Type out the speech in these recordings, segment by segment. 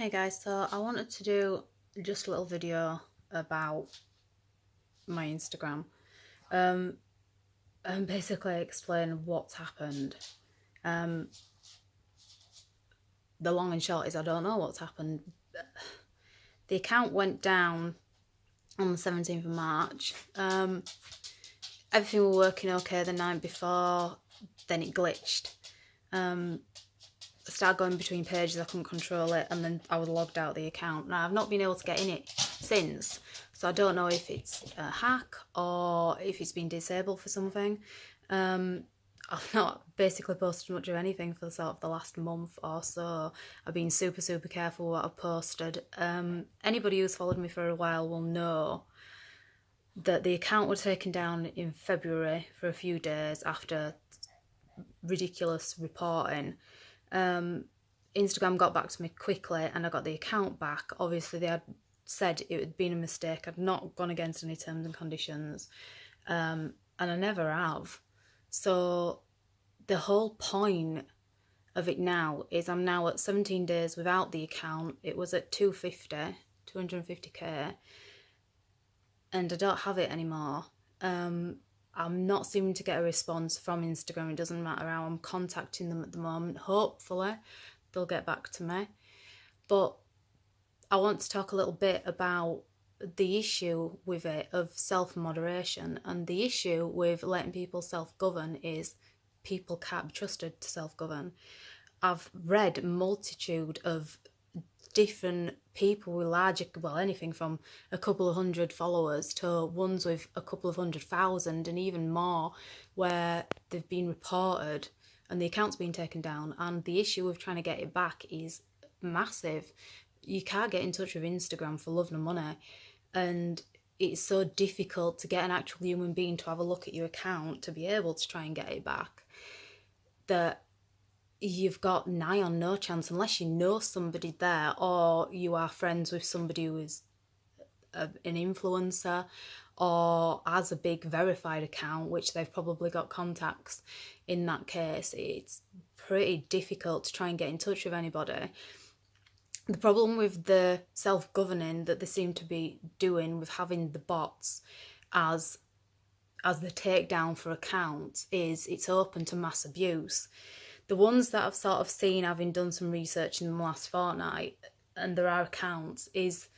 Hey guys, so I wanted to do just a little video about my Instagram um, and basically explain what's happened. Um, the long and short is I don't know what's happened. The account went down on the 17th of March. Everything was working okay the night before, then it glitched. I started going between pages, I couldn't control it, and then I was logged out of the account. Now, I've not been able to get in it since, so I don't know if it's a hack or if it's been disabled for something. I've not basically posted much of anything for sort of the last month or so. I've been super careful what I've posted. Anybody who's followed me for a while will know that the account was taken down in February for a few days after ridiculous reporting. Instagram got back to me quickly and I got the account back. Obviously, they had said it had been a mistake. I'd not gone against any terms and conditions, and I never have. So the whole point of it now is I'm now at 17 days without the account. It was at 250k, and I don't have it anymore. I'm not seeming to get a response from Instagram. It doesn't matter how I'm contacting them at the moment. Hopefully, they'll get back to me. But I want to talk a little bit about the issue with it of self-moderation, and the issue with letting people self-govern is people can't be trusted to self-govern. I've read a multitude of different people with larger, well, anything from a couple of hundred followers to ones with a couple of 100,000 and even more, where they've been reported and the account's been taken down, and the issue of trying to get it back is massive. You can't get in touch with Instagram for love nor money, and it's so difficult to get an actual human being to have a look at your account to be able to try and get it back, that you've got nigh on no chance unless you know somebody there or you are friends with somebody who is an influencer or has a big verified account, which they've probably got contacts. In that case, it's pretty difficult to try and get in touch with anybody. The problem with the self-governing that they seem to be doing with having the bots as the takedown for accounts is it's open to mass abuse. The ones that I've sort of seen, having done some research in the last fortnight, and there are accounts, is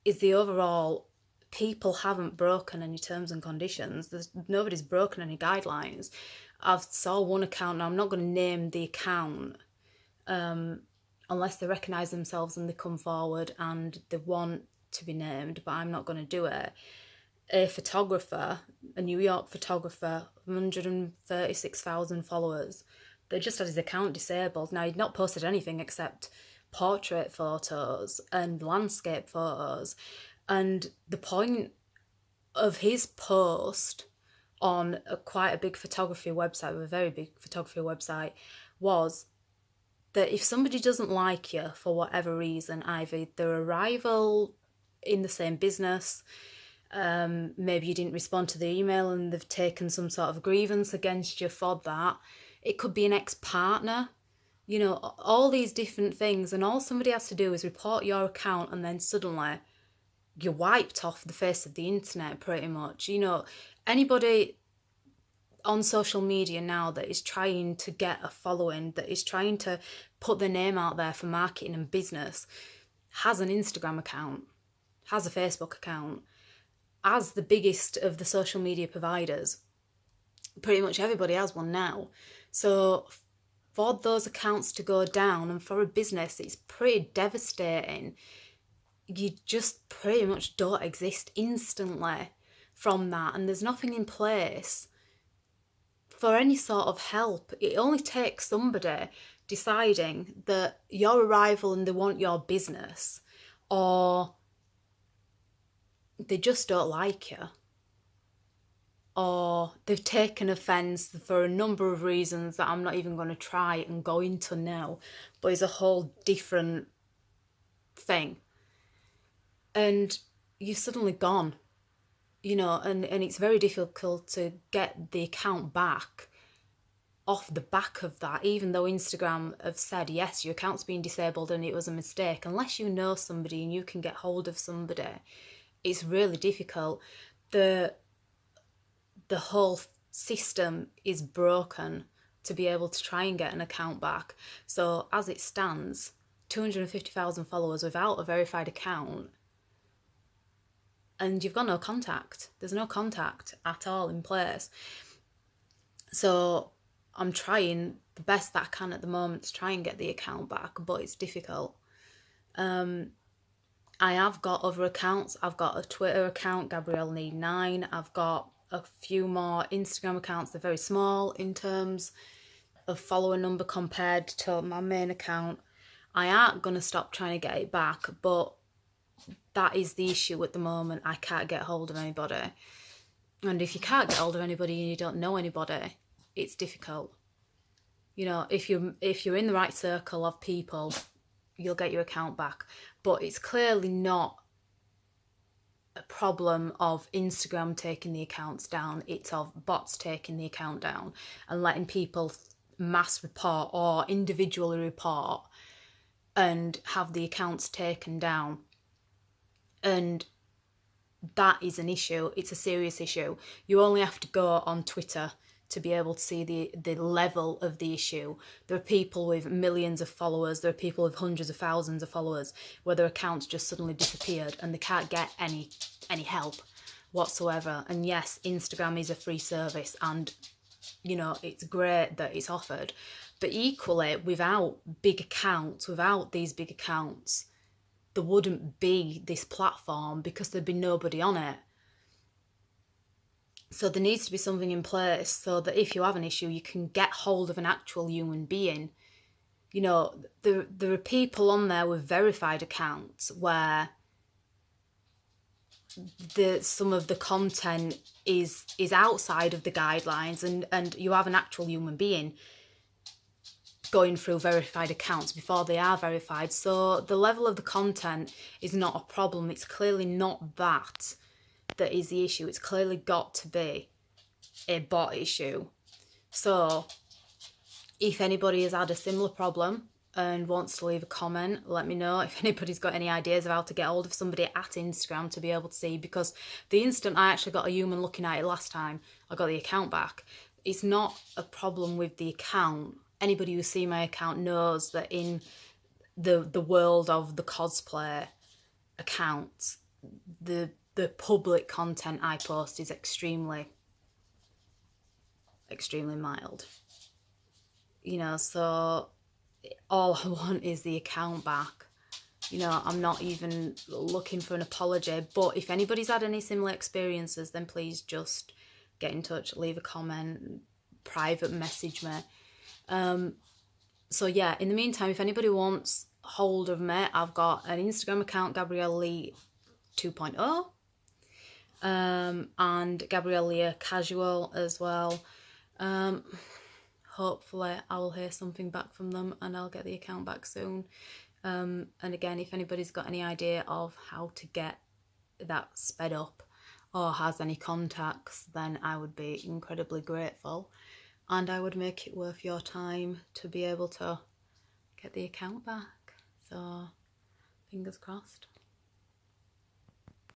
the overall people haven't broken any terms and conditions. Nobody's broken any guidelines. I've saw one account, now I'm not going to name the account unless they recognise themselves and they come forward and they want to be named, but I'm not going to do it. A photographer, a New York photographer, 136,000 followers, they just had his account disabled. Now, he'd not posted anything except portrait photos and landscape photos. And the point of his post on quite a big photography website, a very big photography website, was that if somebody doesn't like you for whatever reason, either they're a rival in the same business, maybe you didn't respond to the email and they've taken some sort of grievance against you for that. It could be an ex-partner, all these different things, and all somebody has to do is report your account and then suddenly you're wiped off the face of the internet pretty much. Anybody on social media now that is trying to get a following, that is trying to put their name out there for marketing and business, has an Instagram account, has a Facebook account. As the biggest of the social media providers, pretty much everybody has one now. So for those accounts to go down, and for a business, it's pretty devastating. You just pretty much don't exist instantly from that, and there's nothing in place for any sort of help. It only takes somebody deciding that you're a rival and they want your business, or they just don't like you, or they've taken offence for a number of reasons that I'm not even going to try and go into now, but it's a whole different thing. And you're suddenly gone, and it's very difficult to get the account back off the back of that, even though Instagram have said, yes, your account's been disabled and it was a mistake, unless you know somebody and you can get hold of somebody, it's really difficult. The whole system is broken to be able to try and get an account back. So as it stands, 250,000 followers without a verified account, and you've got no contact. There's no contact at all in place. So I'm trying the best that I can at the moment to try and get the account back, but it's difficult. I have got other accounts. I've got a Twitter account, Gabrielle Leigha 9. I've got a few more Instagram accounts. They're very small in terms of follower number compared to my main account. I aren't going to stop trying to get it back, but that is the issue at the moment. I can't get hold of anybody. And if you can't get hold of anybody and you don't know anybody, it's difficult. You know, if you're in the right circle of people, you'll get your account back. But it's clearly not a problem of Instagram taking the accounts down. It's of bots taking the account down and letting people mass report or individually report and have the accounts taken down. And that is an issue. It's a serious issue. You only have to go on Twitter to be able to see the level of the issue. There are people with millions of followers. There are people with hundreds of thousands of followers where their accounts just suddenly disappeared and they can't get any help whatsoever. And yes, Instagram is a free service and, you know, it's great that it's offered. But equally, without these big accounts, there wouldn't be this platform because there'd be nobody on it. So there needs to be something in place so that if you have an issue, you can get hold of an actual human being. You know, there are people on there with verified accounts where some of the content is outside of the guidelines and you have an actual human being going through verified accounts before they are verified. So the level of the content is not a problem. It's clearly not that is the issue. It's clearly got to be a bot issue. So if anybody has had a similar problem and wants to leave a comment, let me know. If anybody's got any ideas of how to get hold of somebody at Instagram to be able to see, because the instant I actually got a human looking at it last time, I got the account back. It's not a problem with the account. Anybody who's seen my account knows that in the world of the cosplay accounts, the public content I post is extremely mild. You know, so all I want is the account back. You know, I'm not even looking for an apology, but if anybody's had any similar experiences, then please just get in touch, leave a comment, private message me. So yeah, in the meantime, if anybody wants hold of me, I've got an Instagram account, Gabrielle Leigha 2.0, and Gabrielle Leigha Casual as well. Hopefully I will hear something back from them and I'll get the account back soon. And again, if anybody's got any idea of how to get that sped up or has any contacts, then I would be incredibly grateful. And I would make it worth your time to be able to get the account back. So, fingers crossed.